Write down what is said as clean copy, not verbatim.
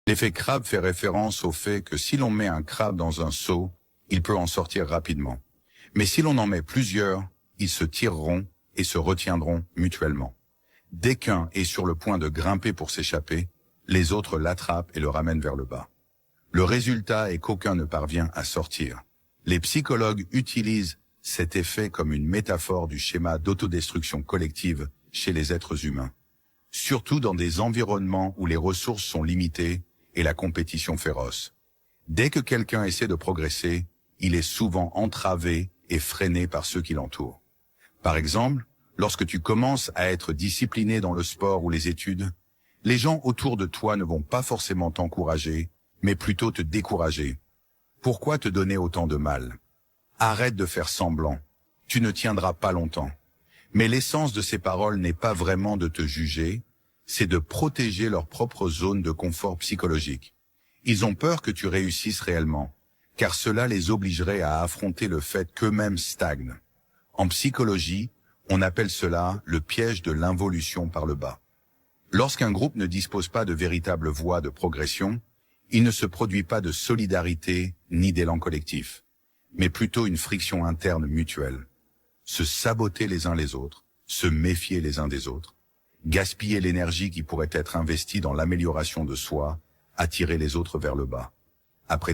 L'effet crabe fait référence au fait que si l'on met un crabe dans un seau, il peut en sortir rapidement. Mais si l'on en met plusieurs, ils se tireront et se retiendront mutuellement. Dès qu'un est sur le point de grimper pour s'échapper, les autres l'attrapent et le ramènent vers le bas. Le résultat est qu'aucun ne parvient à sortir. Les psychologues utilisent cet effet comme une métaphore du schéma d'autodestruction collective chez les êtres humains, surtout dans des environnements où les ressources sont limitées et la compétition féroce. Dès que quelqu'un essaie de progresser, il est souvent entravé et freiné par ceux qui l'entourent. Par exemple, lorsque tu commences à être discipliné dans le sport ou les études, les gens autour de toi ne vont pas forcément t'encourager, mais plutôt te décourager. Pourquoi te donner autant de mal? Arrête de faire semblant. Tu ne tiendras pas longtemps. Mais l'essence de ces paroles n'est pas vraiment de te juger, c'est de protéger leur propre zone de confort psychologique. Ils ont peur que tu réussisses réellement, car cela les obligerait à affronter le fait qu'eux-mêmes stagnent. En psychologie, on appelle cela le piège de l'involution par le bas. Lorsqu'un groupe ne dispose pas de véritable voie de progression, il ne se produit pas de solidarité ni d'élan collectif, mais plutôt une friction interne mutuelle. Se saboter les uns les autres, se méfier les uns des autres, gaspiller l'énergie qui pourrait être investie dans l'amélioration de soi, attirer les autres vers le bas. Après